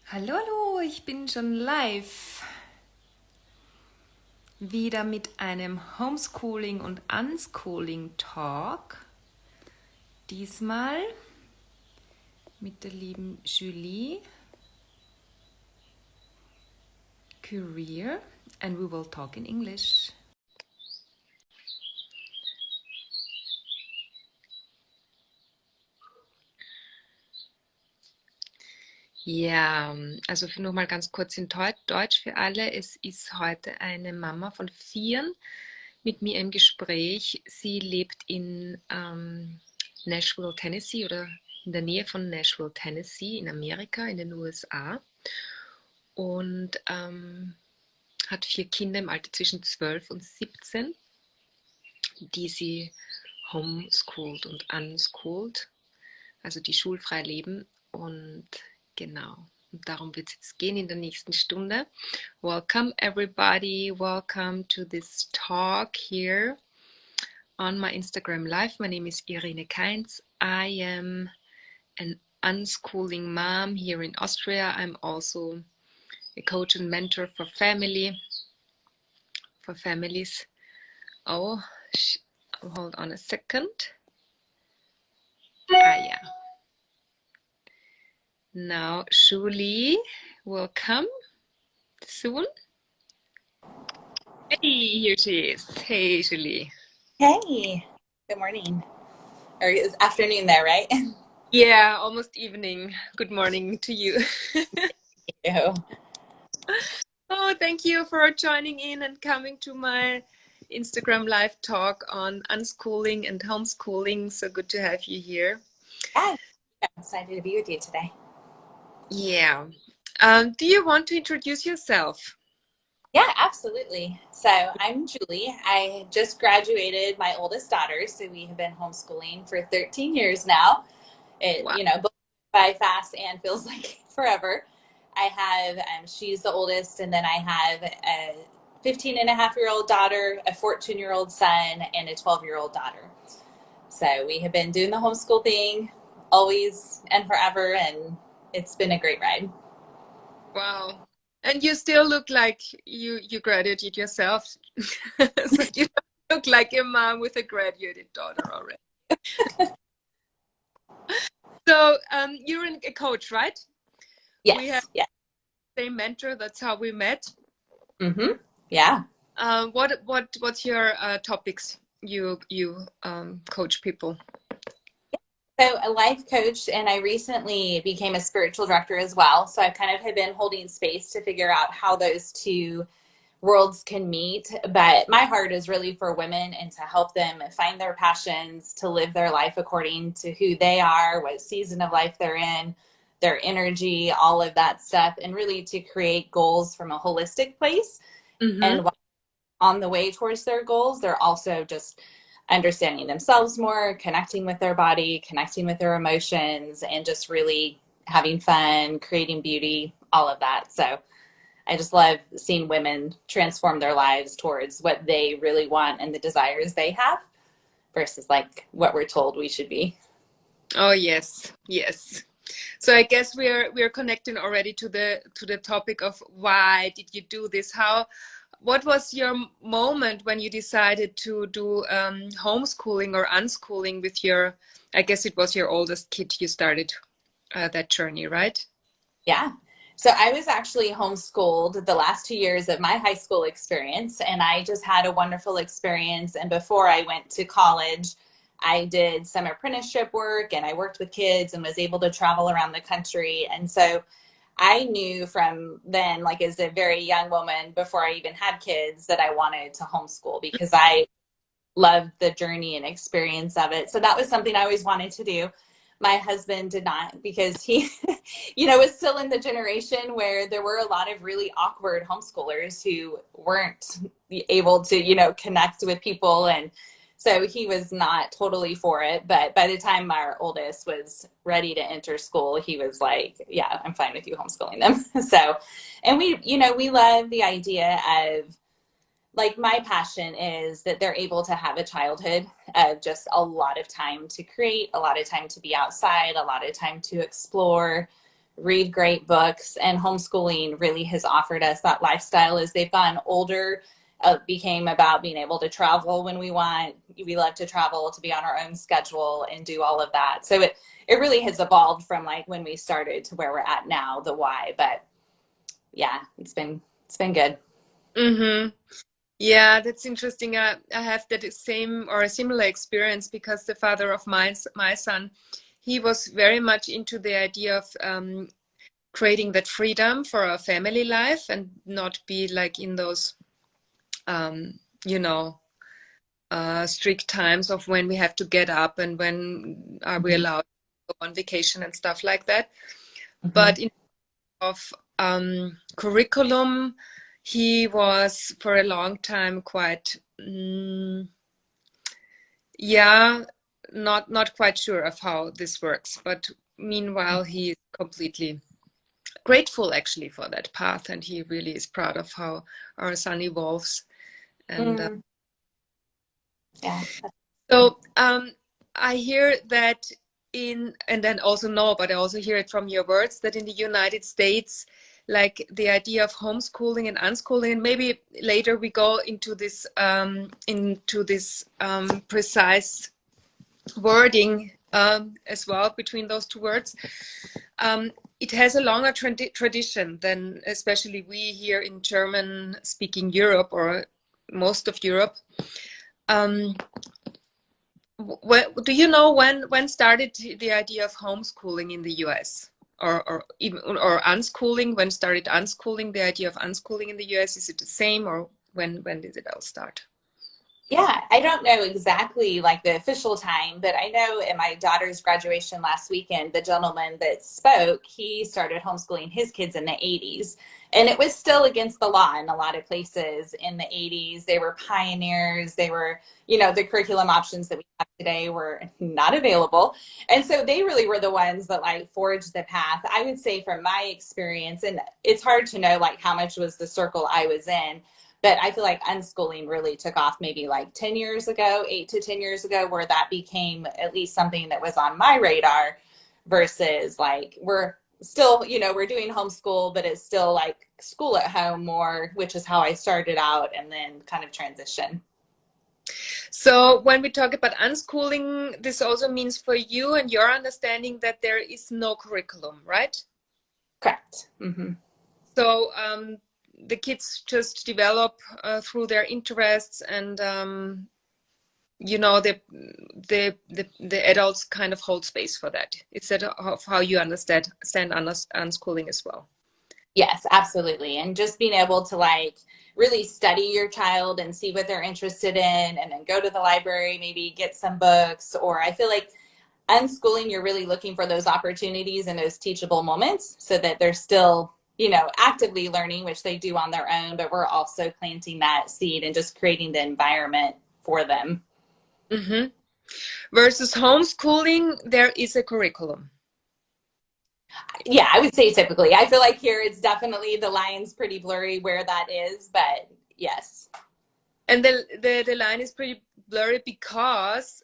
Hallo, hallo, ich bin schon live. Wieder mit einem Homeschooling und Unschooling Talk. Diesmal mit der lieben Julie Currier and we will talk in English. Ja, also nur mal ganz kurz in Deutsch für alle. Es ist heute eine Mama von 4 mit mir im Gespräch. Sie lebt in Nashville, Tennessee oder in der Nähe von Nashville, Tennessee in Amerika, in den USA und hat 4 Kinder im Alter zwischen 12 und 17, die sie homeschooled und unschooled, also die schulfrei leben und genau. Und darum wird es jetzt gehen in der nächsten Stunde. Welcome everybody, welcome to this talk here on my Instagram live. My name is Irene Kainz. I am an unschooling mom here in Austria. I'm also a coach and mentor for families. Oh, hold on a second. Yeah. Now, Julie will come soon. Hey, here she is. Hey, Julie. Hey, good morning. Or it's afternoon there, right? Yeah, almost evening. Good morning to you. You. Oh, thank you for joining in and coming to my Instagram live talk on unschooling and homeschooling. So good to have you here. Yes, I'm excited to be with you today. Yeah. Do you want to introduce yourself? Yeah, absolutely. So I'm Julie. I just graduated my oldest daughter, so we have been homeschooling for 13 years now. Wow. Both by fast and feels like forever. I have, she's the oldest, and then I have a 15 and a half year old daughter, a 14-year-old son, and a 12-year-old daughter. So we have been doing the homeschool thing always and forever, and it's been a great ride. Wow. And you still look like you graduated yourself. So you look like a mom with a graduated daughter already. So you're a coach, right? Yes. We have Yeah. the same mentor. That's how we met. Mm-hmm. Yeah. What's your topics you coach people? So a life coach, and I recently became a spiritual director as well. So I kind of have been holding space to figure out how those two worlds can meet. But my heart is really for women and to help them find their passions, to live their life according to who they are, what season of life they're in, their energy, all of that stuff, and really to create goals from a holistic place. Mm-hmm. And on the way towards their goals, they're also just understanding themselves more, connecting with their body, connecting with their emotions, and just really having fun, creating beauty, all of that. So I just love seeing women transform their lives towards what they really want and the desires they have versus like what we're told we should be. Oh yes, yes. So I guess we're connecting already to the topic of why did you do this? What was your moment when you decided to do homeschooling or unschooling with your, I guess it was your oldest kid you started that journey, right? Yeah. So I was actually homeschooled the last 2 years of my high school experience, and I just had a wonderful experience. And before I went to college, I did some apprenticeship work and I worked with kids and was able to travel around the country. And so I knew from then, like as a very young woman, before I even had kids, that I wanted to homeschool because I loved the journey and experience of it. So that was something I always wanted to do. My husband did not because he, was still in the generation where there were a lot of really awkward homeschoolers who weren't able to, connect with people. And so he was not totally for it. But by the time our oldest was ready to enter school, he was like, yeah, I'm fine with you homeschooling them. So, and we love the idea of, like, my passion is that they're able to have a childhood of just a lot of time to create, a lot of time to be outside, a lot of time to explore, read great books, and homeschooling really has offered us that lifestyle as they've gotten older. It became about being able to travel when we want. We love to travel, to be on our own schedule and do all of that. So it really has evolved from like when we started to where we're at now, the why. But yeah, it's been good. Mm-hmm. Yeah, that's interesting. I have that same or a similar experience because the father of my son, he was very much into the idea of creating that freedom for a family life and not be like in those, um, you know, strict times of when we have to get up and when are we Mm-hmm. allowed to go on vacation and stuff like that. Mm-hmm. But in of curriculum, he was for a long time quite, yeah, not quite sure of how this works. But meanwhile, he is completely grateful actually for that path, and he really is proud of how our son evolves. And Mm, yeah. so I hear that and then also know, but I also hear it from your words that in the United States, like the idea of homeschooling and unschooling, and maybe later we go into this precise wording as well between those two words. It has a longer tradition than especially we here in German-speaking Europe or most of Europe. Um, do you know when started the idea of homeschooling in the US or even or unschooling? When started unschooling? The idea of unschooling in the US, is it the same or when did it all start? Yeah, I don't know exactly like the official time, but I know at my daughter's graduation last weekend, the gentleman that spoke, he started homeschooling his kids in the 80s. And it was still against the law in a lot of places in the 80s. They were pioneers. They were, the curriculum options that we have today were not available. And so they really were the ones that like forged the path. I would say from my experience, and it's hard to know like how much was the circle I was in, but I feel like unschooling really took off maybe like 10 years ago, 8 to 10 years ago, where that became at least something that was on my radar versus like we're still, we're doing homeschool, but it's still like school at home more, which is how I started out and then kind of transition. So when we talk about unschooling, this also means for you and your understanding that there is no curriculum, right? Correct. Mm-hmm. So the kids just develop through their interests and the adults kind of hold space for that. Is that of how you understand unschooling as well? Yes, absolutely. And just being able to like really study your child and see what they're interested in and then go to the library, maybe get some books. Or I feel like unschooling, you're really looking for those opportunities and those teachable moments so that they're still, actively learning, which they do on their own, but we're also planting that seed and just creating the environment for them. Mm-hmm. Versus homeschooling, there is a curriculum. Yeah, I would say typically. I feel like here it's definitely the line's pretty blurry where that is, but yes. And the line is pretty blurry because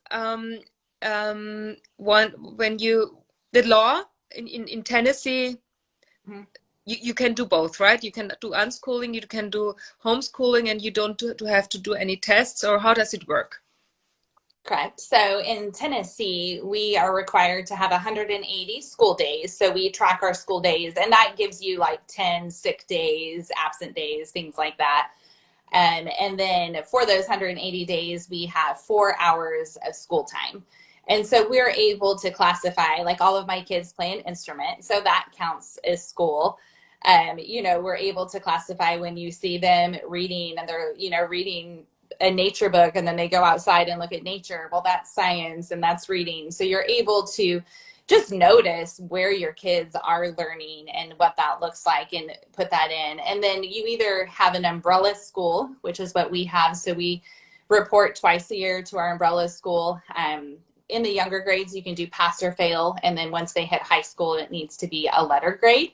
when you the law in Tennessee, Mm-hmm. you can do both, right? You can do unschooling, you can do homeschooling, and you don't have to do any tests, or how does it work? Correct. So in Tennessee, we are required to have 180 school days. So we track our school days, and that gives you like 10 sick days, absent days, things like that. And then for those 180 days, we have 4 hours of school time. And so we're able to classify, like all of my kids play an instrument, so that counts as school. We're able to classify when you see them reading and they're, reading a nature book and then they go outside and look at nature. Well, that's science and that's reading. So you're able to just notice where your kids are learning and what that looks like and put that in. And then you either have an umbrella school, which is what we have. So we report twice a year to our umbrella school. In the younger grades, you can do pass or fail. And then once they hit high school, it needs to be a letter grade.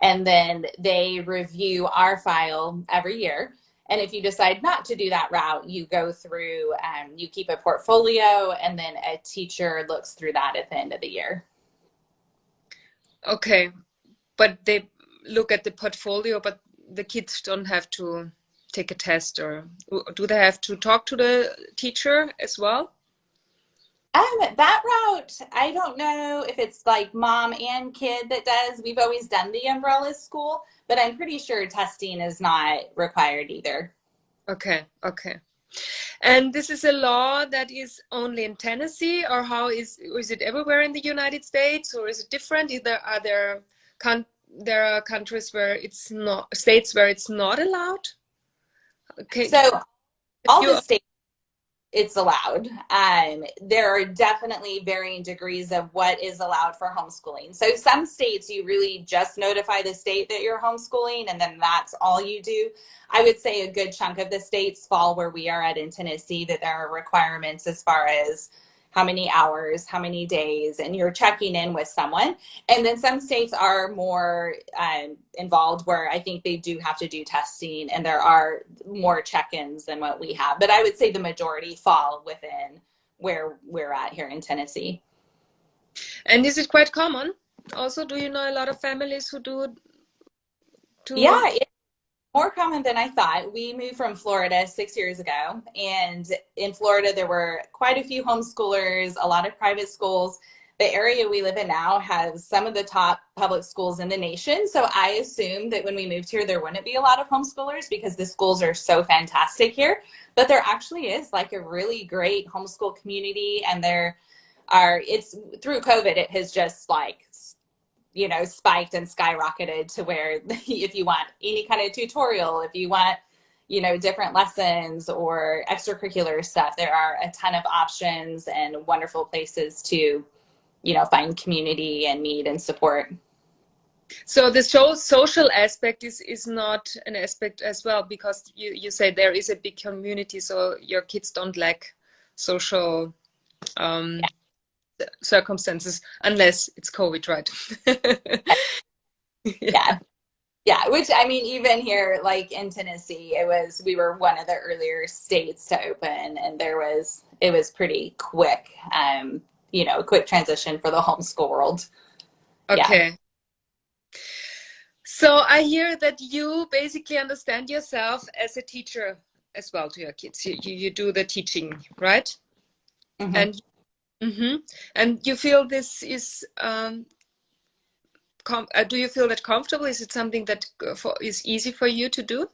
And then they review our file every year. And if you decide not to do that route, you go through, you keep a portfolio, and then a teacher looks through that at the end of the year. Okay, but they look at the portfolio, but the kids don't have to take a test, or do they have to talk to the teacher as well? That route, I don't know if it's like mom and kid that does. We've always done the umbrella school, but I'm pretty sure testing is not required either. Okay, okay. And this is a law that is only in Tennessee, or how is it everywhere in the United States, or is it different? There are countries where it's not, states where it's not allowed? Okay. So all the You, states it's allowed. There are definitely varying degrees of what is allowed for homeschooling. So some states you really just notify the state that you're homeschooling and then that's all you do. I would say a good chunk of the states fall where we are at in Tennessee, that there are requirements as far as how many hours, how many days, and you're checking in with someone. And then some states are more involved where I think they do have to do testing and there are more check-ins than what we have. But I would say the majority fall within where we're at here in Tennessee. and is it quite common? Also, do you know a lot of families who Yeah, it's more common than I thought. We moved from Florida 6 years ago, and in Florida there were quite a few homeschoolers, a lot of private schools. The area we live in now has some of the top public schools in the nation. So I assumed that when we moved here, there wouldn't be a lot of homeschoolers because the schools are so fantastic here. But there actually is like a really great homeschool community, and it's through COVID, it has just like, spiked and skyrocketed to where if you want any kind of tutorial, if you want, different lessons or extracurricular stuff, there are a ton of options and wonderful places to, find community and need and support. So the social aspect is not an aspect as well, because you say there is a big community, so your kids don't lack social circumstances unless it's COVID, right? Yeah. Which, I mean, even here, like in Tennessee, we were one of the earlier states to open, and it was pretty quick, quick transition for the homeschool world. Okay. Yeah. So I hear that you basically understand yourself as a teacher as well to your kids. You do the teaching, right? Mm-hmm. And and you feel this is do you feel that comfortable? Is it something that is easy for you to do?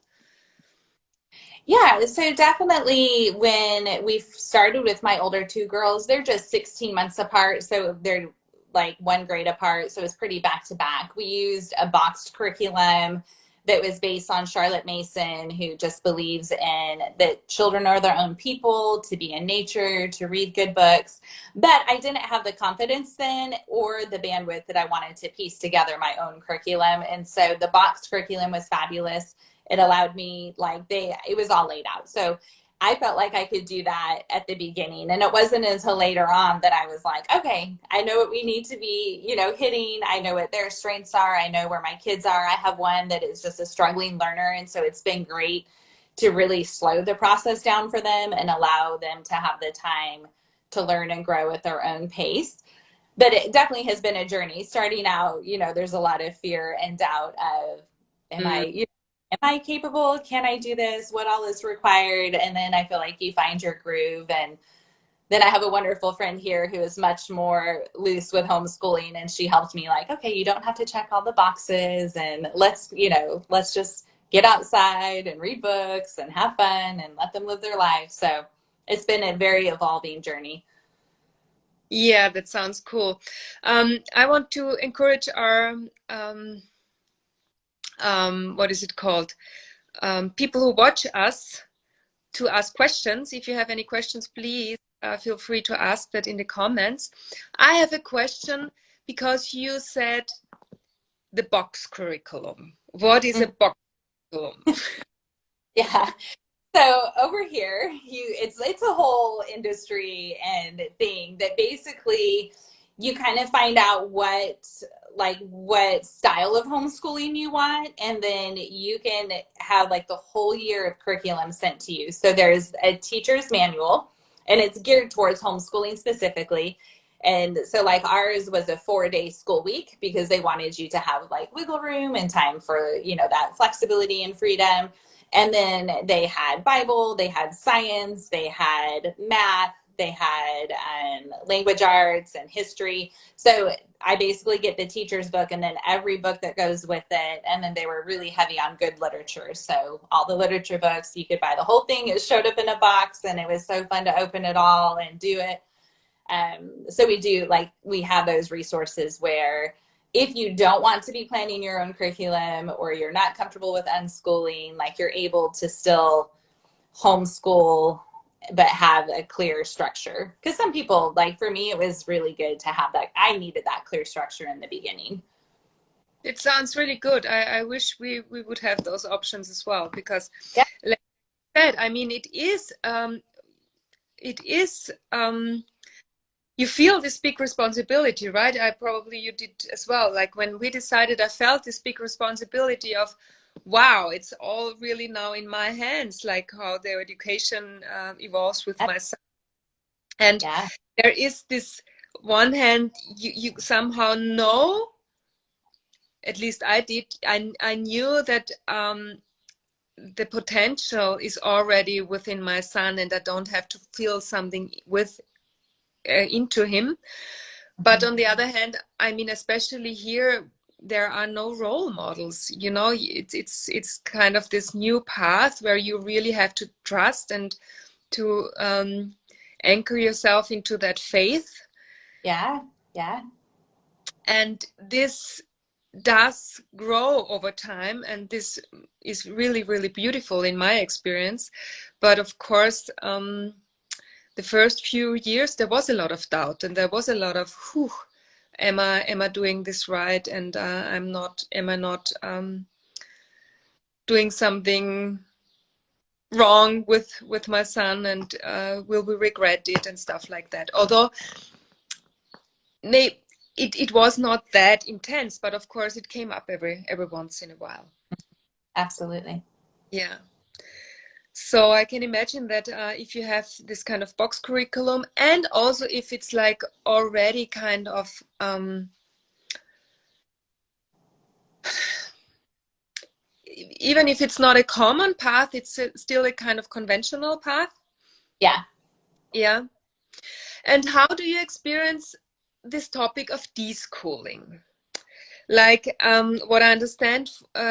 Yeah, so definitely when we started with my older two girls, they're just 16 months apart. So they're like one grade apart. So it's pretty back to back. We used a boxed curriculum that was based on Charlotte Mason, who just believes in that children are their own people, to be in nature, to read good books. But I didn't have the confidence then or the bandwidth that I wanted to piece together my own curriculum. And so the boxed curriculum was fabulous. It allowed me, it was all laid out. So I felt like I could do that at the beginning. And it wasn't until later on that I was like, okay, I know what we need to be, hitting. I know what their strengths are. I know where my kids are. I have one that is just a struggling learner. And so it's been great to really slow the process down for them and allow them to have the time to learn and grow at their own pace. But it definitely has been a journey. Starting out, there's a lot of fear and doubt of, am I capable? Can I do this? What all is required? And then I feel like you find your groove. And then I have a wonderful friend here who is much more loose with homeschooling. And she helped me okay, you don't have to check all the boxes, and let's just get outside and read books and have fun and let them live their life. So it's been a very evolving journey. Yeah, that sounds cool. I want to encourage our what is it called? People who watch us to ask questions. If you have any questions, please feel free to ask that in the comments. I have a question because you said the box curriculum. What is a box curriculum? Yeah. So over here, it's a whole industry and thing that basically you kind of find out what style of homeschooling you want, and then you can have the whole year of curriculum sent to you. So there's a teacher's manual, and it's geared towards homeschooling specifically. And so like ours was a 4-day school week because they wanted you to have like wiggle room and time for, you know, that flexibility and freedom. And then they had Bible, they had science, they had math, they had language arts and history. So I basically get the teacher's book and then every book that goes with it. And then they were really heavy on good literature. So all the literature books, you could buy the whole thing. It showed up in a box and it was so fun to open it all and do it. So we have those resources where if you don't want to be planning your own curriculum or you're not comfortable with unschooling, like you're able to still homeschool, but have a clear structure. Because some people, like for me, it was really good to have that. I needed that clear structure in the beginning. It sounds really good. I wish we would have those options as well, because Yeah. like I said, I mean, it is you feel this big responsibility, right? You did as well. Like when we decided, I felt this big responsibility of, wow, it's all really now in my hands, like how their education evolves with my son. And Yeah. there is this one hand, you somehow know, at least I did, I knew that the potential is already within my son and I don't have to feel something into him. But on the other hand, I mean, especially here, there are no role models. You know, it's kind of this new path where you really have to trust and to anchor yourself into that faith. Yeah. Yeah. And this does grow over time, and this is really, really beautiful in my experience. But of course, the first few years there was a lot of doubt and there was a lot of am I doing this right, and am I not doing something wrong with my son, and will we regret it and stuff like that. Although it was not that intense, but of course it came up every once in a while. Absolutely. Yeah. So I can imagine that if you have this kind of box curriculum, and also if it's like already kind of even if it's not a common path, it's still a kind of conventional path. Yeah. Yeah. And how do you experience this topic of deschooling? Like what I understand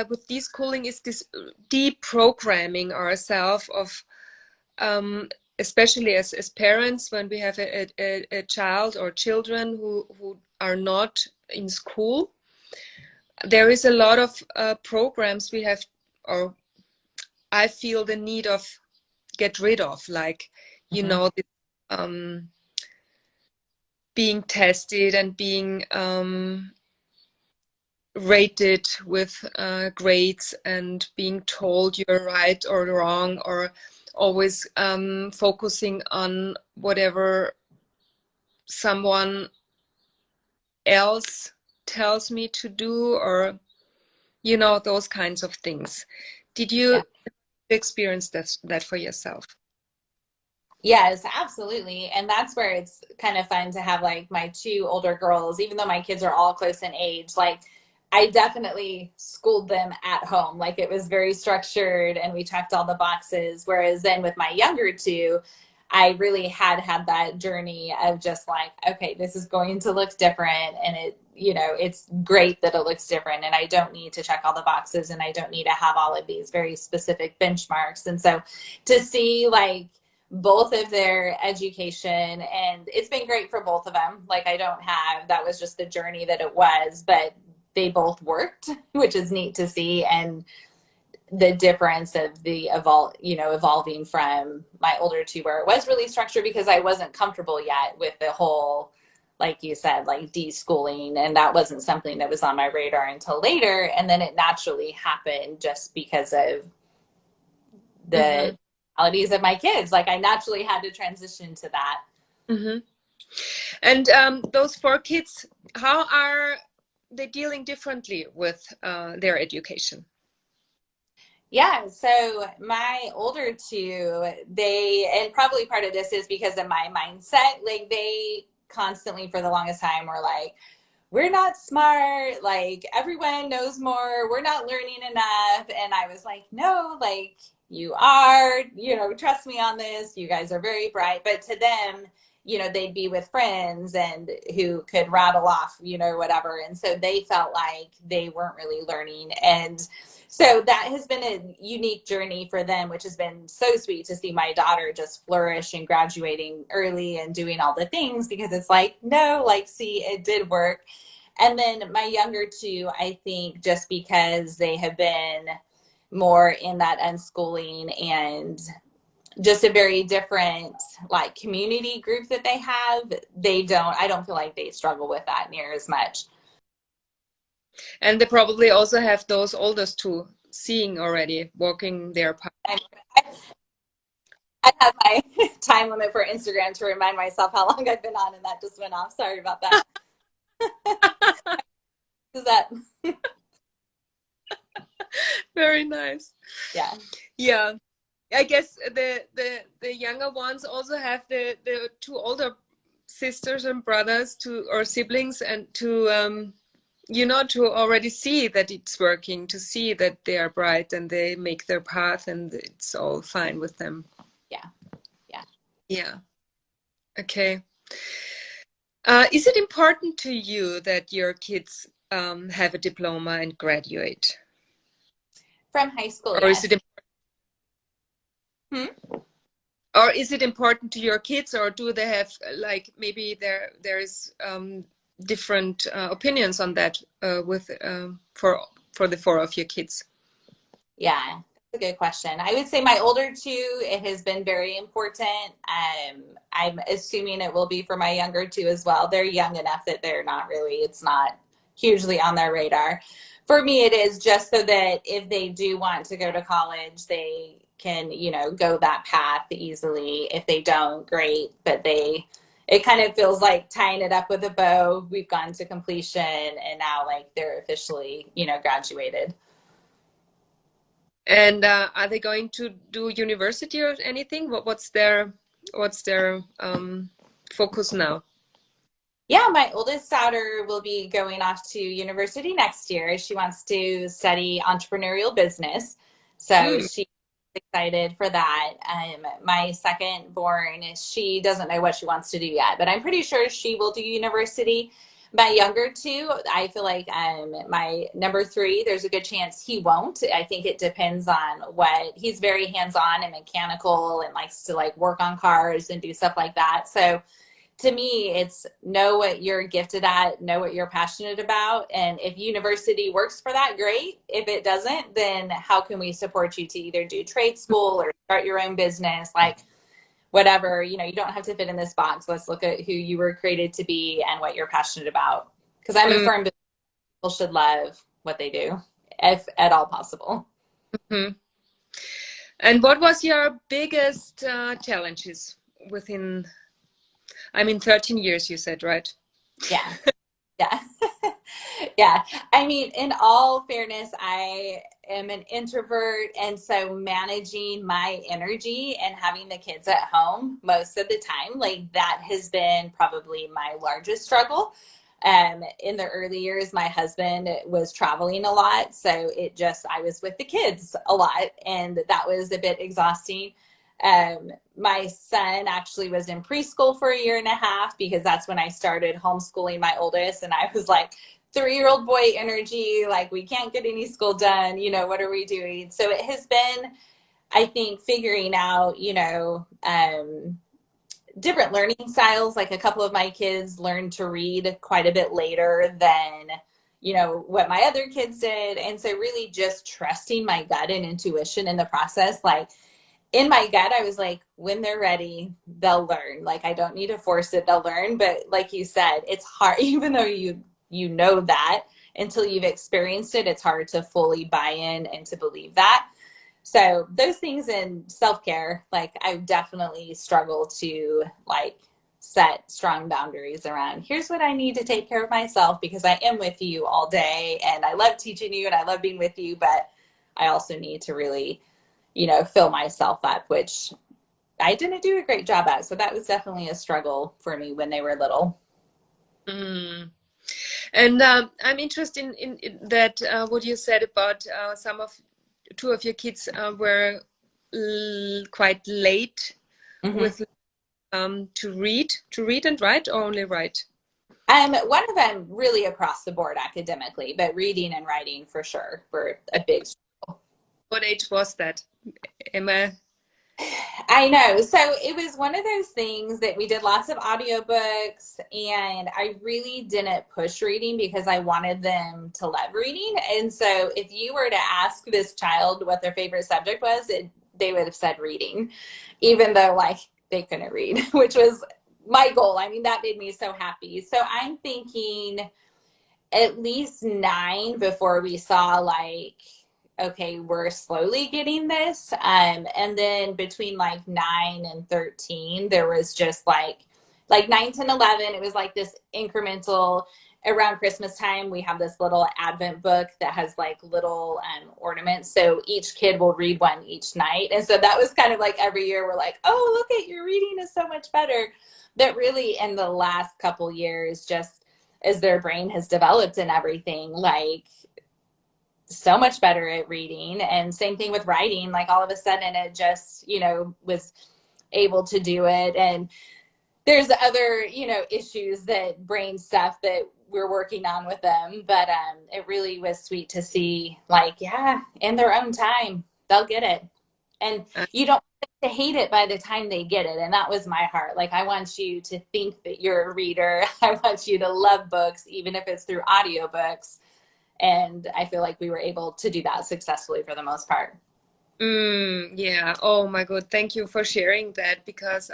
with deschooling is this deprogramming ourselves of especially as parents, when we have a child or children who are not in school, there is a lot of programs we have, or I feel the need of get rid of, like, you know, being tested and being rated with grades and being told you're right or wrong, or always focusing on whatever someone else tells me to do, or you know, those kinds of things. Did you experience that for yourself? Yes, absolutely. And that's where it's kind of fun to have like my two older girls, even though my kids are all close in age, like I definitely schooled them at home. Like it was very structured and we checked all the boxes. Whereas then with my younger two, I really had that journey of just like, okay, this is going to look different. And it, you know, it's great that it looks different. And I don't need to check all the boxes and I don't need to have all of these very specific benchmarks. And so to see like, both of their education, and it's been great for both of them. Like I don't have, that was just the journey that it was, but they both worked, which is neat to see. And the difference of the evolving from my older two, where it was really structured because I wasn't comfortable yet with the whole, like you said, like deschooling, and that wasn't something that was on my radar until later. And then it naturally happened just because of the realities of my kids. Like I naturally had to transition to that. And those 4 kids, how are they dealing differently with their education? Yeah, so my older two, and probably part of this is because of my mindset, like they constantly for the longest time were like, we're not smart, like everyone knows more, we're not learning enough. And I was like, no, like you are, trust me on this, you guys are very bright. But to them, they'd be with friends and who could rattle off, whatever. And so they felt like they weren't really learning. And so that has been a unique journey for them, which has been so sweet to see my daughter just flourish and graduating early and doing all the things, because it's like, no, like, see, it did work. And then my younger two, I think just because they have been more in that unschooling and just a very different like community group that they have, I don't feel like they struggle with that near as much. And they probably also have those oldest two seeing already, walking their path. I have my time limit for Instagram to remind myself how long I've been on, and that just went off. Sorry about that. Is that very nice? Yeah. I guess the younger ones also have the two older sisters and brothers or siblings, and to to already see that it's working, to see that they are bright and they make their path and it's all fine with them. Yeah. Okay. Is it important to you that your kids have a diploma and graduate? From high school, or yes. Is it Or is it important to your kids, or do they have like maybe there's different opinions on that for the four of your kids? Yeah, that's a good question. I would say my older two, it has been very important. I'm assuming it will be for my younger two as well. They're young enough that it's not hugely on their radar. For me, it is just so that if they do want to go to college, they can, go that path easily. If they don't, great. But it kind of feels like tying it up with a bow. We've gone to completion, and now like they're officially, graduated. And are they going to do university or anything? What's their focus now? Yeah, my oldest daughter will be going off to university next year. She wants to study entrepreneurial business. So she's excited for that. My second born, she doesn't know what she wants to do yet, but I'm pretty sure she will do university. My younger two, I feel like my number three, there's a good chance he won't. I think it depends on he's very hands-on and mechanical and likes to like work on cars and do stuff like that. So to me, it's know what you're gifted at, know what you're passionate about. And if university works for that, great. If it doesn't, then how can we support you to either do trade school or start your own business? Like whatever, you don't have to fit in this box. Let's look at who you were created to be and what you're passionate about. Because I'm a firm believer people should love what they do, if at all possible. Mm-hmm. And what was your biggest challenges within, 13 years, you said, right? Yeah. Yeah. Yeah. I mean, in all fairness, I am an introvert. And so managing my energy and having the kids at home most of the time, like that has been probably my largest struggle. In the early years, my husband was traveling a lot. So I was with the kids a lot, and that was a bit exhausting. My son actually was in preschool for 1.5 years because that's when I started homeschooling my oldest. And I was like, 3-year-old boy energy, like we can't get any school done. What are we doing? So it has been, I think, figuring out, different learning styles. Like a couple of my kids learned to read quite a bit later than, what my other kids did. And so really just trusting my gut and intuition in the process. Like in my gut, I was like, when they're ready, they'll learn. Like I don't need to force it, they'll learn. But like you said, it's hard, even though you know that until you've experienced it, it's hard to fully buy in and to believe that. So those things in self-care, like I definitely struggle to like set strong boundaries around, here's what I need to take care of myself because I am with you all day and I love teaching you and I love being with you, but I also need to really, fill myself up, which I didn't do a great job at. So that was definitely a struggle for me when they were little. Mm. And I'm interested in that what you said about two of your kids were quite late Mm-hmm. with to read and write, or only write? One of them really across the board academically, but reading and writing for sure were a big. What age was that, Emma? I know. So it was one of those things that we did lots of audiobooks, and I really didn't push reading because I wanted them to love reading. And so if you were to ask this child what their favorite subject was, they would have said reading, even though like they couldn't read, which was my goal. I mean, that made me so happy. So I'm thinking at least 9 before we saw like, okay, we're slowly getting this. And then between like 9 and 13, there was just like 9, 10, 11, it was like this incremental. Around Christmas time, we have this little Advent book that has like little ornaments. So each kid will read one each night. And so that was kind of like every year we're like, oh, look at your reading is so much better. That really in the last couple years, just as their brain has developed and everything, like so much better at reading. And same thing with writing, like all of a sudden it just, was able to do it. And there's other, issues that brain stuff that we're working on with them. But it really was sweet to see, like, yeah, in their own time, they'll get it. And Uh, you don't have to hate it by the time they get it. And that was my heart. Like, I want you to think that you're a reader. I want you to love books, even if it's through audiobooks. And I feel like we were able to do that successfully for the most part. yeah. Oh my God. Thank you for sharing that, because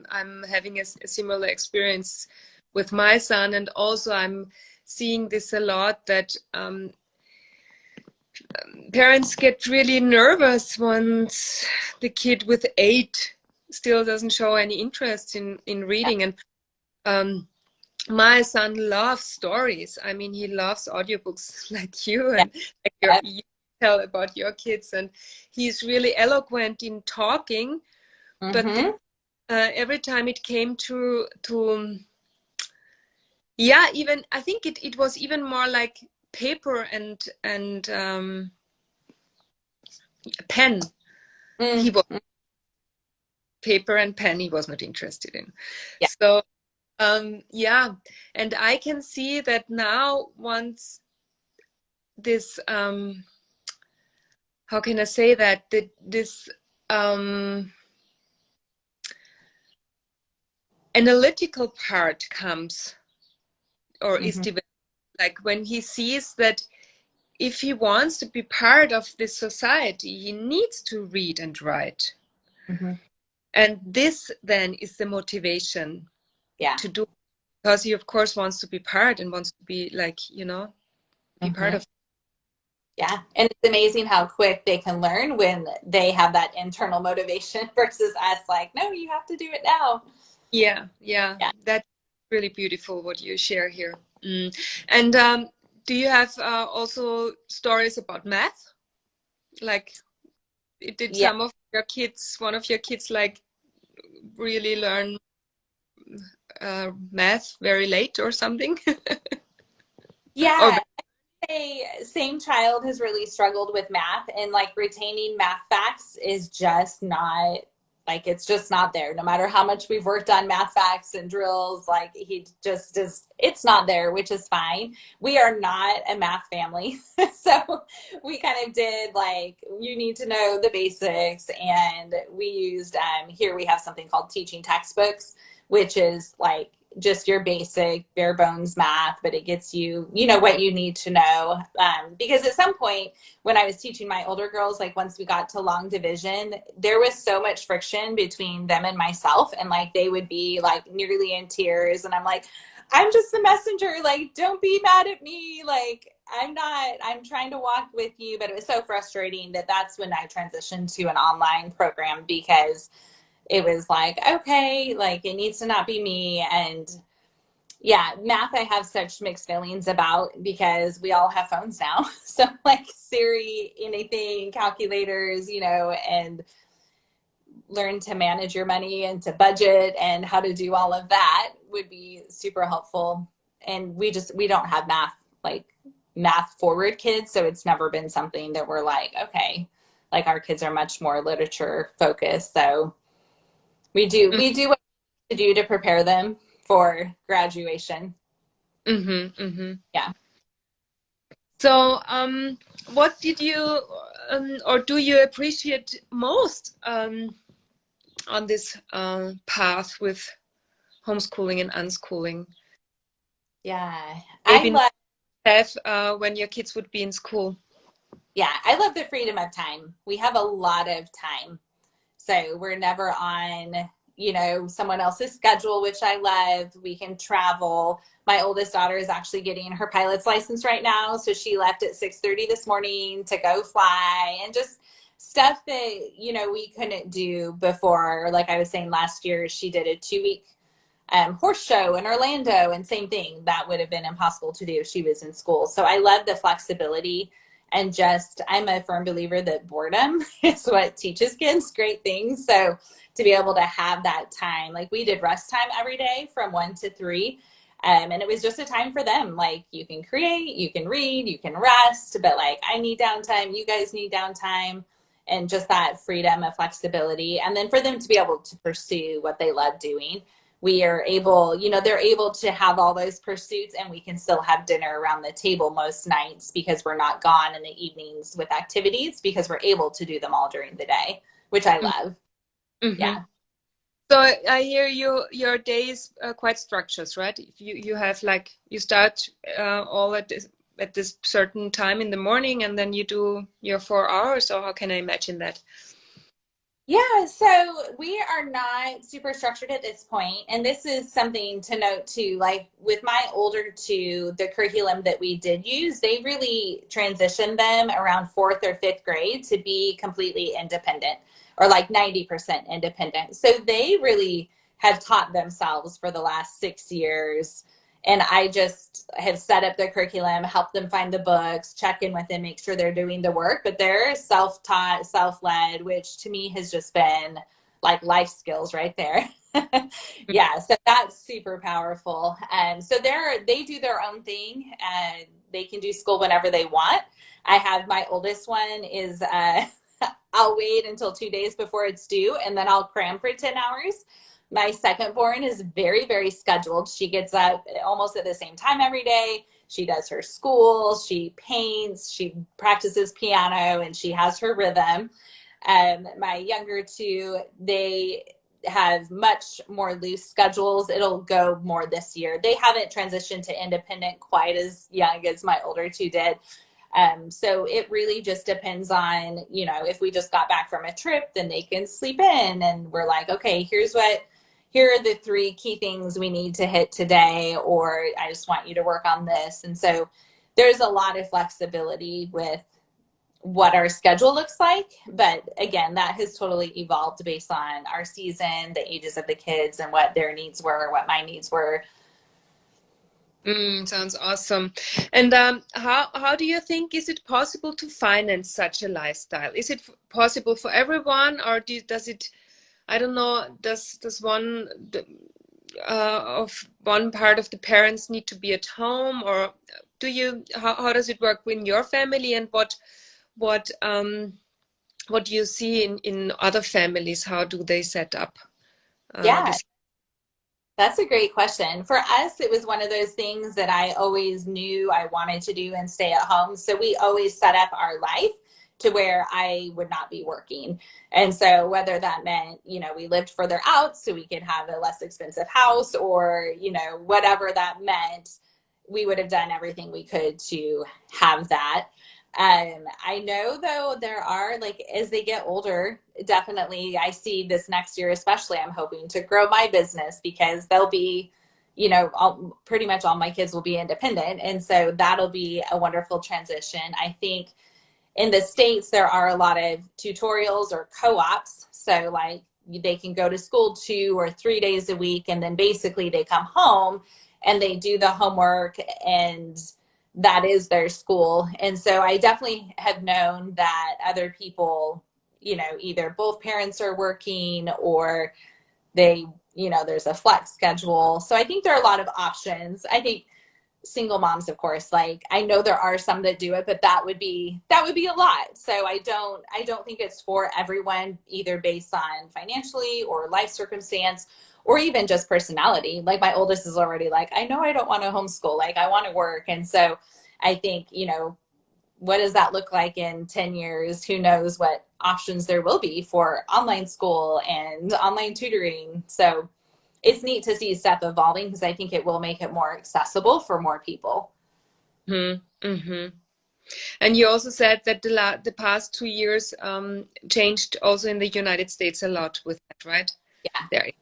I'm having a similar experience with my son, and also I'm seeing this a lot, that parents get really nervous once the kid with 8 still doesn't show any interest in reading. And um, my son loves stories. I mean, he loves audiobooks like you, Yeah. and like you tell about your kids, and he's really eloquent in talking. But then, Mm-hmm. every time it came to yeah, even I think it was even more like paper and pen. He was Mm-hmm. paper and pen. He was not interested in. Yeah. So yeah, and I can see that now, once this how can I say that, this analytical part comes, or is Mm-hmm. developed, like when he sees that if he wants to be part of this society, he needs to read and write. Mm-hmm. And this then is the motivation Yeah. to do, because he of course wants to be part, and wants to be like, be part Mm-hmm. of. Yeah. And it's amazing how quick they can learn when they have that internal motivation versus us like, no, you have to do it now. Yeah, yeah, Yeah. that's really beautiful what you share here. And do you have also stories about math? Like, did Yeah. one of your kids, like really learn math very late or something? Or Yeah. Same child has really struggled with math, and like retaining math facts is just not, like, it's just not there. No matter how much we've worked on math facts and drills, like he just is, it's not there, which is fine. We are not a math family. So we kind of did like, you need to know the basics. And we used, here we have something called teaching textbooks, which is like just your basic bare bones math, but it gets you, what you need to know. Because at some point when I was teaching my older girls, like once we got to long division, there was so much friction between them and myself. And like, they would be like nearly in tears. And I'm like, I'm just the messenger. Like, don't be mad at me. Like, I'm trying to walk with you. But it was so frustrating that that's when I transitioned to an online program, because it was like, okay, like it needs to not be me. And yeah, math, I have such mixed feelings about, because we all have phones now. So like Siri, anything, calculators, and learn to manage your money and to budget and how to do all of that would be super helpful. and we don't have math forward kids. So it's never been something that we're like, okay, like our kids are much more literature focused. So we do what we do to prepare them for graduation. Mm-hmm, mm-hmm. Yeah. So, what did you or do you appreciate most on this path with homeschooling and unschooling? Yeah. I Maybe not love have when your kids would be in school. yeah, I love the freedom of time. We have a lot of time. So we're never on, someone else's schedule, which I love. We can travel. My oldest daughter is actually getting her pilot's license right now. So she left at 6:30 this morning to go fly, and just stuff that, we couldn't do before. Like I was saying, last year, she did a 2-week horse show in Orlando, and same thing, that would have been impossible to do if she was in school. So I love the flexibility, and just I'm a firm believer that boredom is what teaches kids great things. So to be able to have that time, like we did rest time every day from 1 to 3. And it was just a time for them. Like, you can create, you can read, you can rest, but like, I need downtime, you guys need downtime, and just that freedom of flexibility. And then for them to be able to pursue what they love doing, we are able, they're able to have all those pursuits, and we can still have dinner around the table most nights because we're not gone in the evenings with activities, because we're able to do them all during the day, which I love. Mm-hmm. Yeah. So I hear your day is quite structured, right? You have like you start all at this certain time in the morning, and then you do your 4 hours. Or how can I imagine that? Yeah, so we are not super structured at this point. And this is something to note too. Like with my older two, the curriculum that we did use, they really transitioned them around fourth or fifth grade to be completely independent, or like 90% independent. So they really have taught themselves for the last 6 years. And I just have set up their curriculum, help them find the books, check in with them, make sure they're doing the work. But they're self-taught, self-led, which to me has just been like life skills right there. Yeah, so that's super powerful. And so they do their own thing, and they can do school whenever they want. I have my oldest one is I'll wait until 2 days before it's due, and then I'll cram for 10 hours. My second born is very, very scheduled. She gets up almost at the same time every day. She does her school, she paints, she practices piano, and she has her rhythm. My younger two, they have much more loose schedules. It'll go more this year. They haven't transitioned to independent quite as young as my older two did. So it really just depends on, if we just got back from a trip, then they can sleep in, and we're like, okay, here are the 3 key things we need to hit today, or I just want you to work on this. And so there's a lot of flexibility with what our schedule looks like. But again, that has totally evolved based on our season, the ages of the kids, and what their needs were, what my needs were. Sounds awesome. And how do you think is it possible to finance such a lifestyle? Is it possible for everyone, or does it? I don't know. Does of one part of the parents need to be at home, or how does it work in your family, and what do you see in other families? How do they set up Yeah, this? that's a great question. For us, it was one of those things that I always knew I wanted to do and stay at home. So we always set up our life to where I would not be working. And so whether that meant, we lived further out so we could have a less expensive house, or, whatever that meant, we would have done everything we could to have that. I know though there are, like, as they get older, definitely I see this next year, especially I'm hoping to grow my business, because they'll be, pretty much all my kids will be independent. And so that'll be a wonderful transition. I think in the States, there are a lot of tutorials or co-ops. So like they can go to school 2 or 3 days a week, and then basically they come home and they do the homework, and that is their school. And so I definitely have known that other people, either both parents are working, or they, there's a flex schedule. So I think there are a lot of options. I think single moms, of course. Like, I know there are some that do it, but that would be a lot. So I don't think it's for everyone, either based on financially or life circumstance or even just personality. Like, my oldest is already like, I know I don't want to homeschool, like I want to work. And so I think, what does that look like in 10 years? Who knows what options there will be for online school and online tutoring. So it's neat to see stuff evolving, because I think it will make it more accessible for more people. Mm-hmm. And you also said that the past 2 years changed also in the United States a lot with that, right? Yeah. There is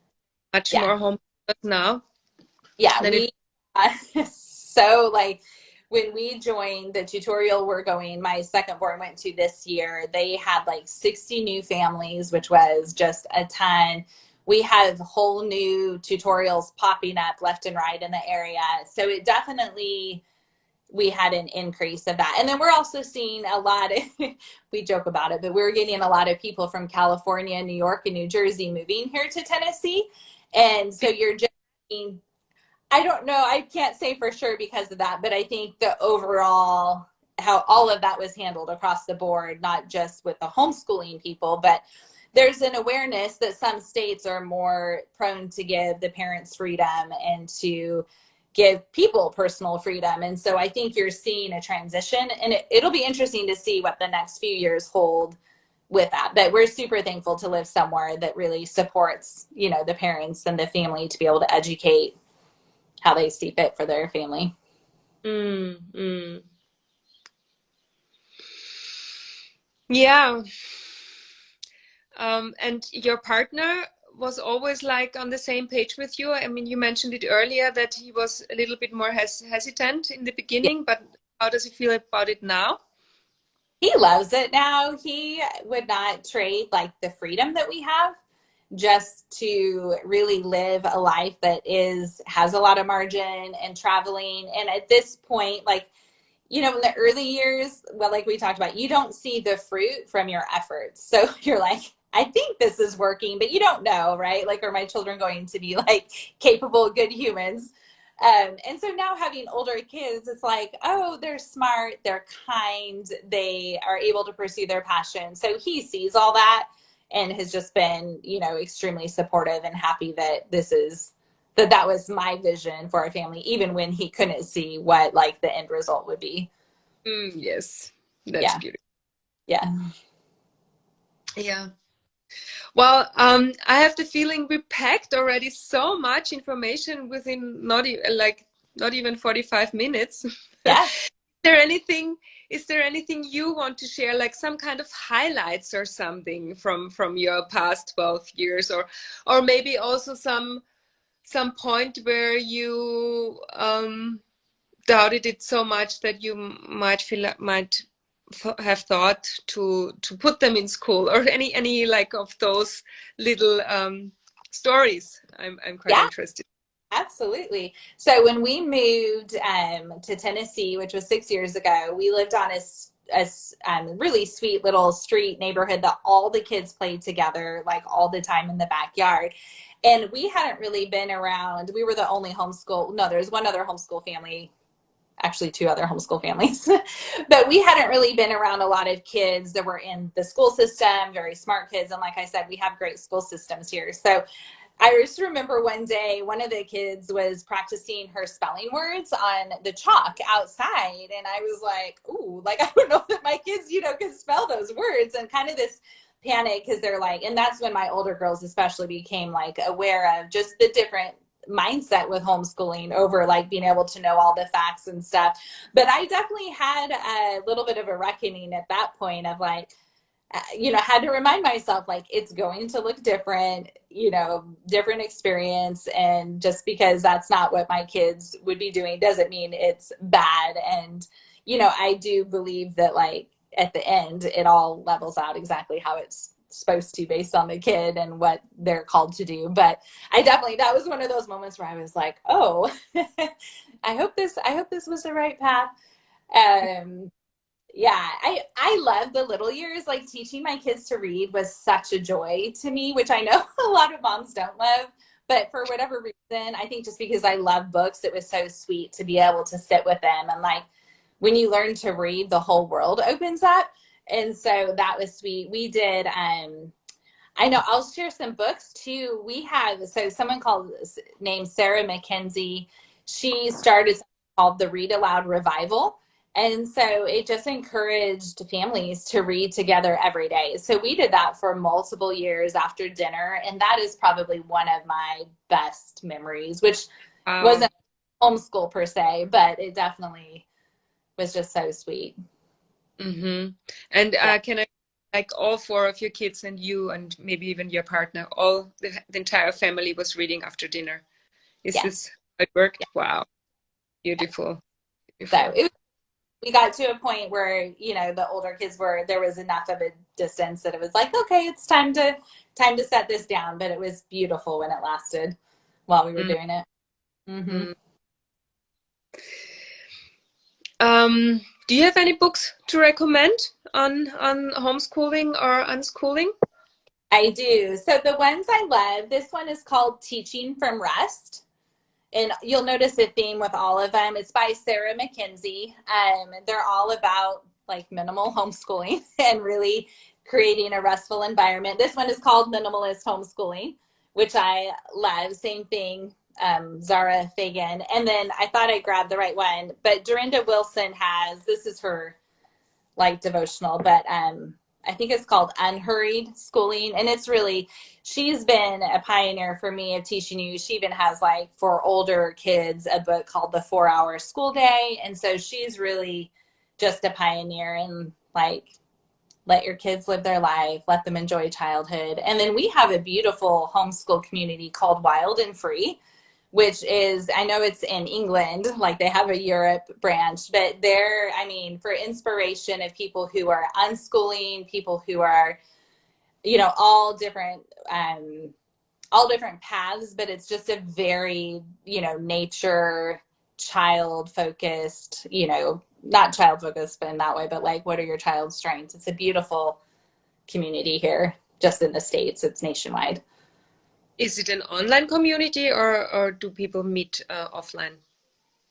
much Yeah. more homeschools now Yeah. than it. So like, when we joined the tutorial we're going, my second born went to this year, they had like 60 new families, which was just a ton. We have whole new tutorials popping up left and right in the area. So it definitely, we had an increase of that. And then we're also seeing a lot of, we joke about it, but we're getting a lot of people from California, New York, and New Jersey moving here to Tennessee. And so you're just seeing, I don't know, I can't say for sure because of that, but I think the overall, how all of that was handled across the board, not just with the homeschooling people, but there's an awareness that some states are more prone to give the parents freedom and to give people personal freedom. And so I think you're seeing a transition, and it'll be interesting to see what the next few years hold with that. But we're super thankful to live somewhere that really supports, the parents and the family to be able to educate how they see fit for their family. Mm. Yeah. And your partner was always like on the same page with you. I mean, you mentioned it earlier that he was a little bit more hesitant in the Yeah. beginning, but how does he feel about it now? He loves it now. He would not trade like the freedom that we have just to really live a life that has a lot of margin and traveling. And at this point, like, in the early years, well, like we talked about, you don't see the fruit from your efforts. So you're like, I think this is working, but you don't know, right? Like, are my children going to be like capable, good humans? And so now, having older kids, it's like, oh, they're smart, they're kind, they are able to pursue their passion. So he sees all that and has just been, extremely supportive and happy that that was my vision for our family, even when he couldn't see what like the end result would be. Yes, that's Yeah. beautiful. Yeah. Yeah. Well, I have the feeling we packed already so much information within not even 45 minutes. Yeah. there anything is there anything you want to share, like some kind of highlights or something from your past 12 years, or maybe also some point where you doubted it so much that you might have thought to put them in school, or any like of those little stories. I'm quite Yeah. interested. Absolutely. So when we moved to Tennessee, which was 6 years ago, we lived on a really sweet little street neighborhood that all the kids played together, like all the time in the backyard. And we hadn't really been around. We were the only homeschool. No, there's one other homeschool family, actually two other homeschool families, but we hadn't really been around a lot of kids that were in the school system, very smart kids. And like I said, we have great school systems here. So I just remember one day, one of the kids was practicing her spelling words on the chalk outside. And I was like, ooh, like, I don't know that my kids, can spell those words, and kind of this panic, because they're like, and that's when my older girls especially became like aware of just the different mindset with homeschooling over like being able to know all the facts and stuff. But I definitely had a little bit of a reckoning at that point of like, had to remind myself, like, it's going to look different, different experience. And just because that's not what my kids would be doing doesn't mean it's bad. And, I do believe that, like, at the end, it all levels out exactly how it's supposed to based on the kid and what they're called to do. But that was one of those moments where I was like, oh, I hope this was the right path. Yeah, I love the little years. Like, teaching my kids to read was such a joy to me, which I know a lot of moms don't love, But for whatever reason, I think just because I love books, it was so sweet to be able to sit with them. And like when you learn to read, the whole world opens up. And so that was sweet. We did, I know I'll share some books too. We have, so someone named Sarah McKenzie, she started something called the Read Aloud Revival. And so it just encouraged families to read together every day. So we did that for multiple years after dinner. And that is probably one of my best memories, which Wow. wasn't homeschool per se, but it definitely was just so sweet. Mm-hmm. And Yeah. can I, like all four of your kids and you and maybe even your partner, all the entire family was reading after dinner? Is Yes. this how it worked? Yeah. Wow. Yeah. Beautiful. So Beautiful. we got to a point where, the older kids there was enough of a distance that it was like, okay, it's time to set this down. But it was beautiful when it lasted while we were doing it. Mm-hmm. Mm-hmm. Do you have any books to recommend on homeschooling or unschooling? I do. So the ones I love, this one is called Teaching from Rest. And you'll notice a theme with all of them. It's by Sarah McKenzie. They're all about like minimal homeschooling and really creating a restful environment. This one is called Minimalist Homeschooling, which I love. Same thing, Zara Fagan. And then I thought I grabbed the right one, but Dorinda Wilson this is her like devotional, but I think it's called Unhurried Schooling. And she's been a pioneer for me of teaching you. She even has like for older kids, a book called The 4-Hour School Day. And so she's really just a pioneer in like, let your kids live their life, let them enjoy childhood. And then we have a beautiful homeschool community called Wild and Free, which is, I know it's in England, like they have a Europe branch, but for inspiration of people who are unschooling, people who are, all different paths, but it's just a very, nature, child focused, not child focused, but in that way, but like, what are your child's strengths? It's a beautiful community here, just in the States. It's nationwide. Is it an online community or do people meet offline?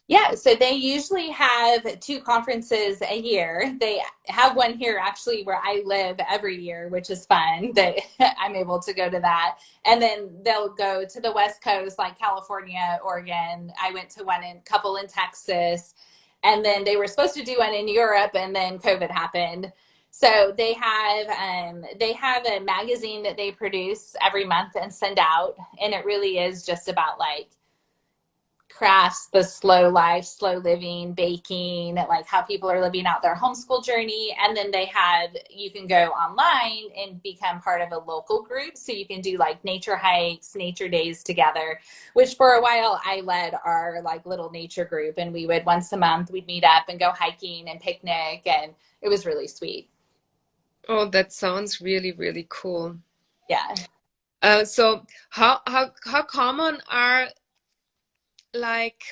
Yeah, so they usually have 2 conferences a year. They have one here actually where I live every year, which is fun that I'm able to go to that. And then they'll go to the West Coast, like California, Oregon. I went to a couple in Texas, and then they were supposed to do one in Europe, and then COVID happened. So they have a magazine that they produce every month and send out, and it really is just about like crafts, the slow life, slow living, baking, like how people are living out their homeschool journey. And then you can go online and become part of a local group. So you can do like nature hikes, nature days together, which for a while I led our like little nature group. And we would once a month, we'd meet up and go hiking and picnic. And it was really sweet. Oh, that sounds really, really cool. Yeah. So how common are like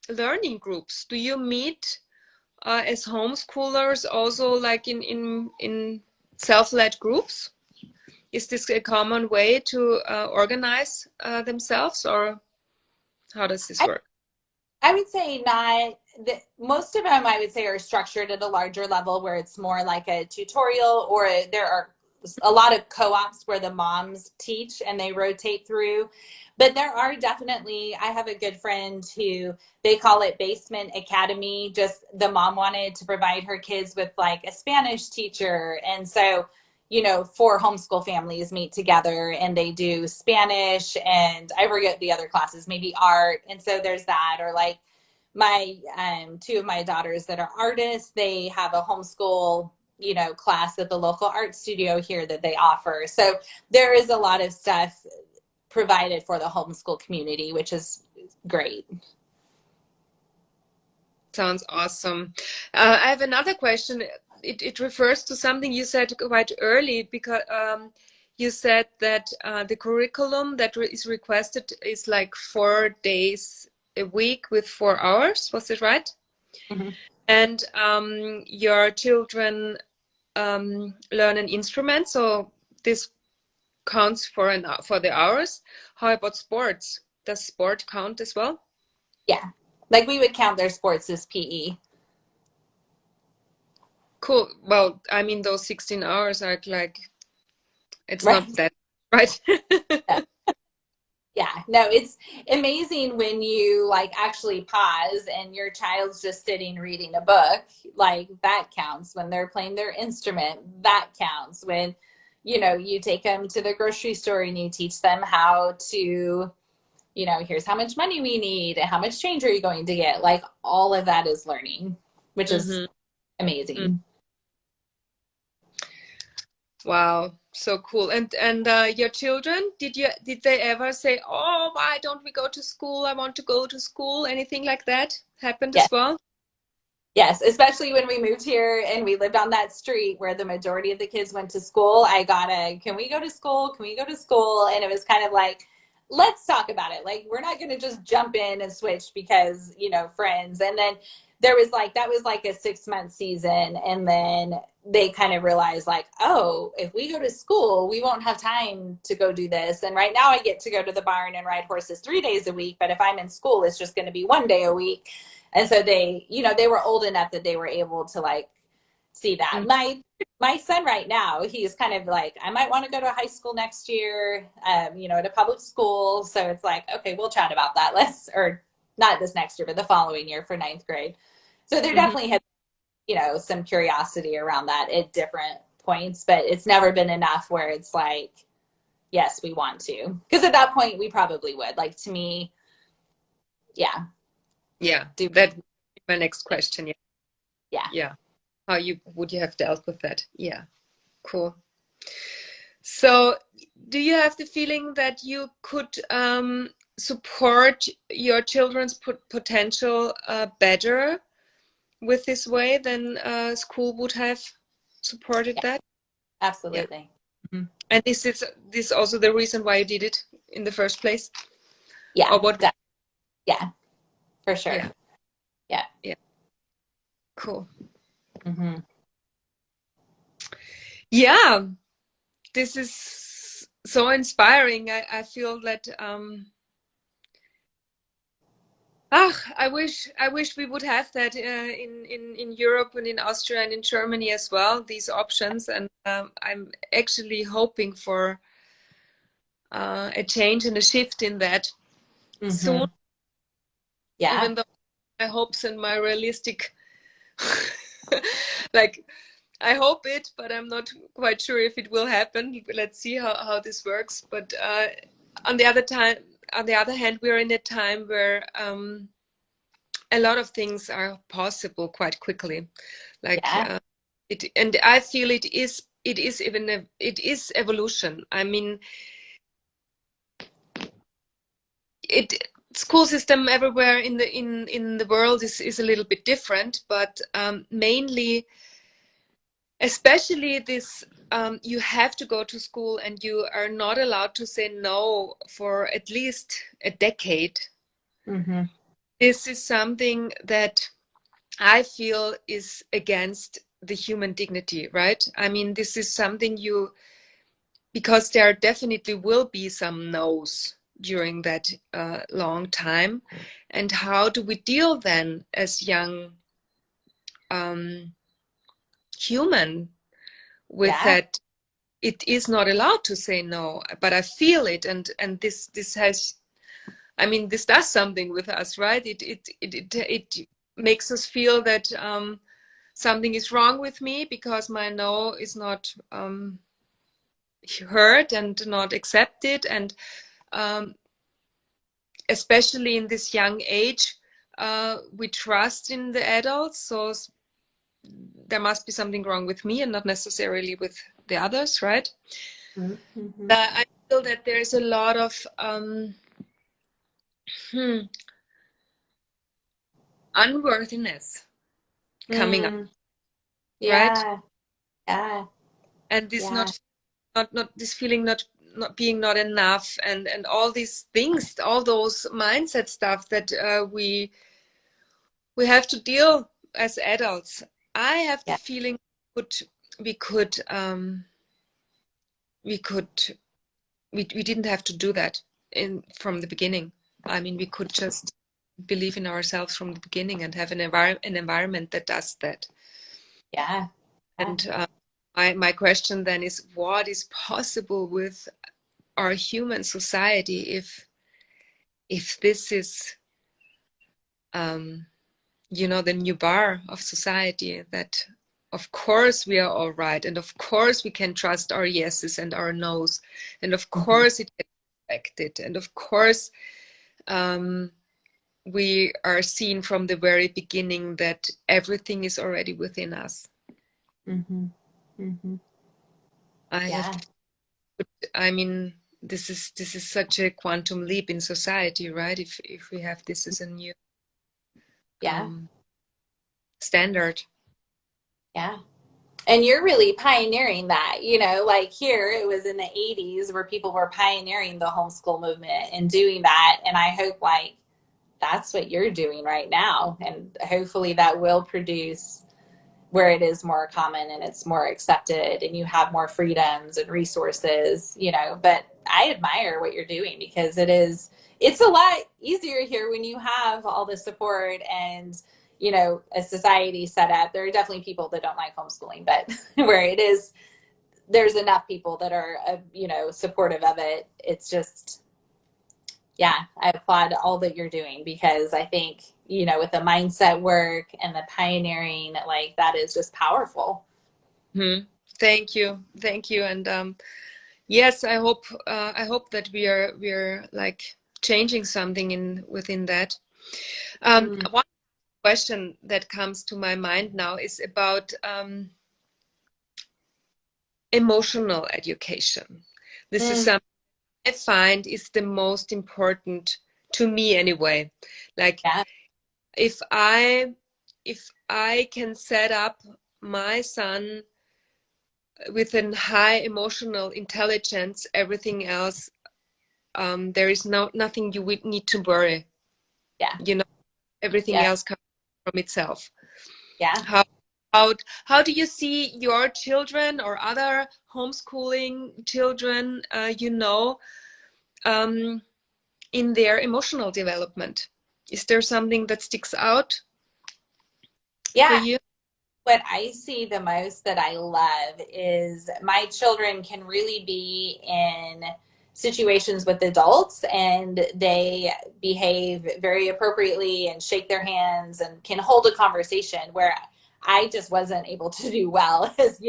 learning groups? Do you meet as homeschoolers also like in self-led groups? Is this a common way to organize themselves, or how does this work? I would say not. Most of them, I would say, are structured at a larger level where it's more like a tutorial, or there are a lot of co-ops where the moms teach and they rotate through. But there are definitely, I have a good friend who they call it Basement Academy. Just the mom wanted to provide her kids with like a Spanish teacher. And so, 4 homeschool families meet together and they do Spanish, and I forget the other classes, maybe art. And so there's that, or like my 2 of my daughters that are artists, they have a homeschool class at the local art studio here that they offer. So there is a lot of stuff provided for the homeschool community, which is great. Sounds awesome. I have another question. It refers to something you said quite early, because you said that the curriculum that is requested is like 4 days a week with 4 hours. Was it right? Mm-hmm. And your children learn an instrument, so this counts for the hours. How about sports? Does sport count as well? Yeah. Like we would count their sports as PE. Cool. Well, I mean, those 16 hours are like, it's Right. not that, right? Yeah. Yeah. No, it's amazing when you like actually pause and your child's just sitting reading a book. Like that counts. When they're playing their instrument, that counts. When, you know, you take them to the grocery store and you teach them how to, you know, here's how much money we need and how much change are you going to get. Like all of that is learning, which is Mm-hmm. amazing. Wow, so cool. And your children, did they ever say, "Oh, why don't we go to school? I want to go to school." Anything like that happened Yeah. as well? Yes, especially when we moved here and we lived on that street where the majority of the kids went to school. I got a, can we go to school? Can we go to school? And it was kind of like, let's talk about it. Like, we're not going to just jump in and switch because, you know, friends. And then there was like, that was like a 6-month season. And then they kind of realized, like, oh, if we go to school, we won't have time to go do this. And right now I get to go to the barn and ride horses 3 days a week. But if I'm in school, it's just going to be 1 day a week. And so they, you know, they were old enough that they were able to like see that. Mm. My son right now, he's kind of like, I might want to go to high school next year, you know, at a public school. So it's like, okay, we'll chat about that. Or not this next year, but the following year for 9th grade. So there Mhm. definitely has, you know, some curiosity around that at different points, but it's never been enough where it's like, yes, we want to. Because at that point, we probably would. Like to me, yeah. Yeah, Do that my next question. Yeah, yeah. yeah. How would you have dealt with that? Yeah, cool. So, do you have the feeling that you could support your children's potential better with this way than school would have supported Yeah, that? Yeah. absolutely. Mhm. And is this also the reason why you did it in the first place? Or Yeah, what? yeah, for sure. Yeah, Yeah. yeah, cool. Hmm. Yeah, this is so inspiring. I feel that I wish we would have that in Europe and in Austria and in Germany as well, these options. And I'm actually hoping for a change and a shift in that soon, Hmm. Yeah. even though my hopes and my realistic like I hope it, but I'm not quite sure if it will happen. Let's see how this works. But on the other hand, we're in a time where a lot of things are possible quite quickly. Like Yeah. and I feel it is evolution. I mean, it school system everywhere in the world is a little bit different, but mainly, especially this, you have to go to school and you are not allowed to say no for at least a decade. Hmm. This is something that I feel is against the human dignity, right? I mean, this is something because there definitely will be some no's during that long time. And how do we deal then as young um, human with Yeah. that? It is not allowed to say no, but I feel it, and this has, I mean, this does something with us, right? It makes us feel that something is wrong with me because my no is not heard and not accepted, and um, especially in this young age, we trust in the adults, so there must be something wrong with me and not necessarily with the others, right? Hmm. I feel that there is a lot of unworthiness coming up, Mm. right? Yeah. Yeah. And this Yeah. not this feeling not being not enough, and all these things, all those mindset stuff that we have to deal as adults. I have the Yeah. feeling we could we could we didn't have to do that from the beginning. I mean, we could just believe in ourselves from the beginning and have an environment that does that. Yeah. And my question then is, what is possible with our human society if this is the new bar of society, that of course we are all right, and of course we can trust our yeses and our nos, and of course it gets affected, and of course we are seen from the very beginning that everything is already within us. Mm-hmm. Mm-hmm. Yeah. I mean, this is such a quantum leap in society, right? If we have this as a new Yeah. standard. Yeah. And you're really pioneering that, like here it was in the 80s where people were pioneering the homeschool movement and doing that. And I hope like that's what you're doing right now. And hopefully that will produce where it is more common and it's more accepted and you have more freedoms and resources, but I admire what you're doing because it's a lot easier here when you have all the support and a society set up. There are definitely people that don't like homeschooling, but where it is, there's enough people that are supportive of it. It's just, yeah, I applaud all that you're doing because I think, with the mindset work and the pioneering, like that is just powerful. Thank you. And yes, I hope that we are like changing something within that. One question that comes to my mind now is about emotional education. This is something I find is the most important to me anyway. Like if I can set up my son with a high emotional intelligence, everything else, there is nothing you would need to worry. Yeah. Everything else comes from itself. Yeah. How do you see your children or other homeschooling children, in their emotional development? Is there something that sticks out for you? What I see the most that I love is my children can really be in situations with adults and they behave very appropriately and shake their hands and can hold a conversation where I just wasn't able to do well as,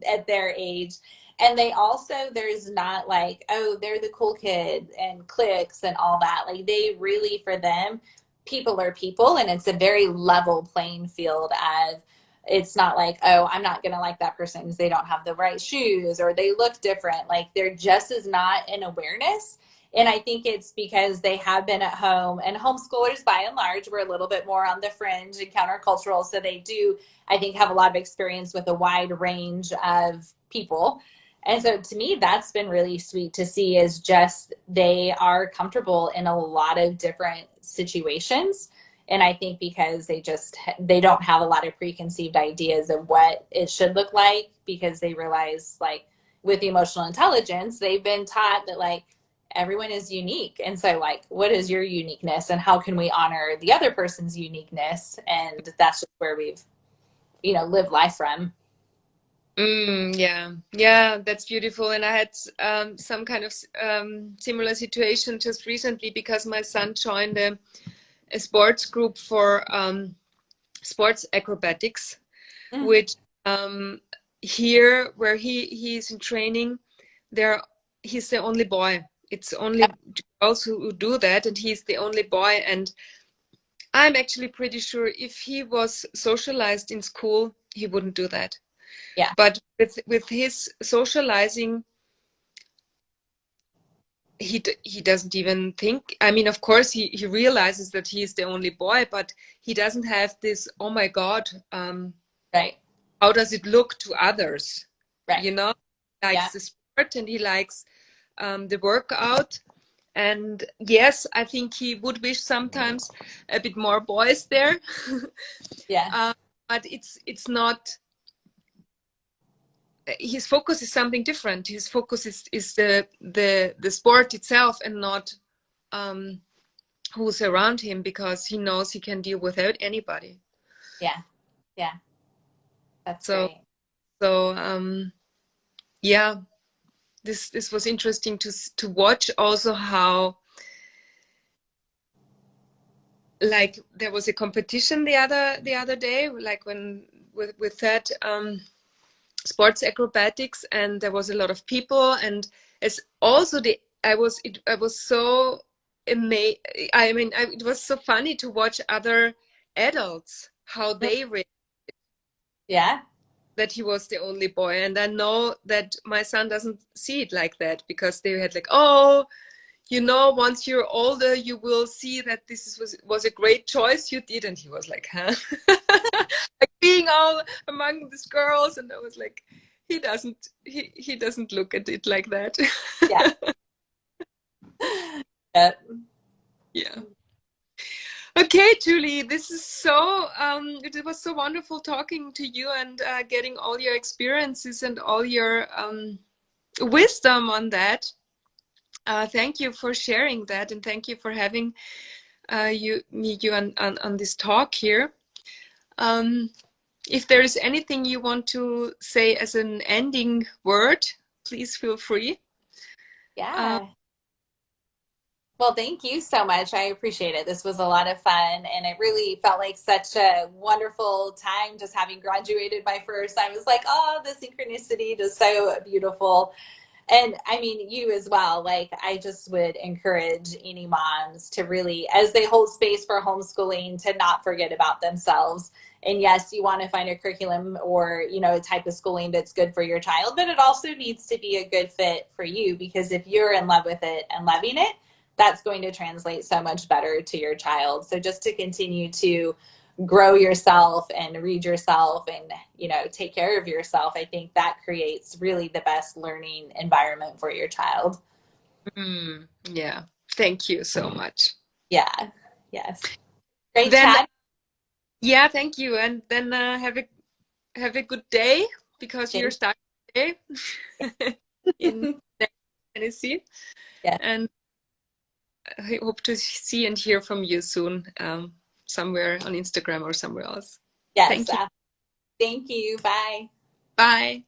at their age. And they also, there's not like, oh, they're the cool kid and cliques and all that. Like they really, for them, people are people and it's a very level playing field of, it's not like, oh, I'm not going to like that person because they don't have the right shoes or they look different. Like there just is not an awareness. And I think it's because they have been at home, and homeschoolers by and large were a little bit more on the fringe and countercultural. So they do, I think, have a lot of experience with a wide range of people. And so to me, that's been really sweet to see, is just they are comfortable in a lot of different situations. And I think because they don't have a lot of preconceived ideas of what it should look like, because they realize, like, with emotional intelligence, they've been taught that, like, everyone is unique. And so, like, what is your uniqueness and how can we honor the other person's uniqueness? And that's just where we've, lived life from. Yeah, that's beautiful. And I had some kind of similar situation just recently because my son joined a sports group for sports acrobatics, which here where he's in training, he's the only boy. It's only girls who do that, and he's the only boy. And I'm actually pretty sure if he was socialized in school, he wouldn't do that. Yeah. But with his socializing, he doesn't even think. I mean, of course, he realizes that he is the only boy, but he doesn't have this, oh my God, right. How does it look to others? Right. He likes the sport and he likes the workout. And yes, I think he would wish sometimes a bit more boys there. Yeah. But it's not his focus is something different. His focus is the sport itself, and not who's around him, because he knows he can deal without anybody. Yeah. Yeah. That's So great. yeah, this was interesting to watch also how, like, there was a competition the other day, like when with that sports acrobatics, and there was a lot of people, and it's also I was so amazed. I mean, it was so funny to watch other adults how they reacted, Yeah. that he was the only boy. And I know that my son doesn't see it like that, because they had like, oh, once you're older, you will see that was a great choice you did. And he was like, huh? Like being all among these girls. And I was like, he doesn't look at it like that. Yeah. Yeah. Yeah. Okay, Julie, this is it was so wonderful talking to you, and getting all your experiences and all your wisdom on that. Thank you for sharing that, and thank you for having you on this talk here. If there is anything you want to say as an ending word, please feel free. Yeah. Well, thank you so much. I appreciate it. This was a lot of fun, and it really felt like such a wonderful time just having graduated my first. I was like, oh, the synchronicity is so beautiful. And I mean, you as well. Like, I just would encourage any moms to really, as they hold space for homeschooling, to not forget about themselves. And yes, you want to find a curriculum or, a type of schooling that's good for your child, but it also needs to be a good fit for you, because if you're in love with it and loving it, that's going to translate so much better to your child. So just to continue to grow yourself and read yourself and take care of yourself, I think that creates really the best learning environment for your child. Yeah, thank you so much. Yeah. Yes. Great Then, chat. yeah, thank you, and then have a good day, because you're Thank starting today in you. Tennessee, Yeah. and I hope to see and hear from you soon, somewhere on Instagram or somewhere else. Yes. Thank you. Thank you. Bye. Bye.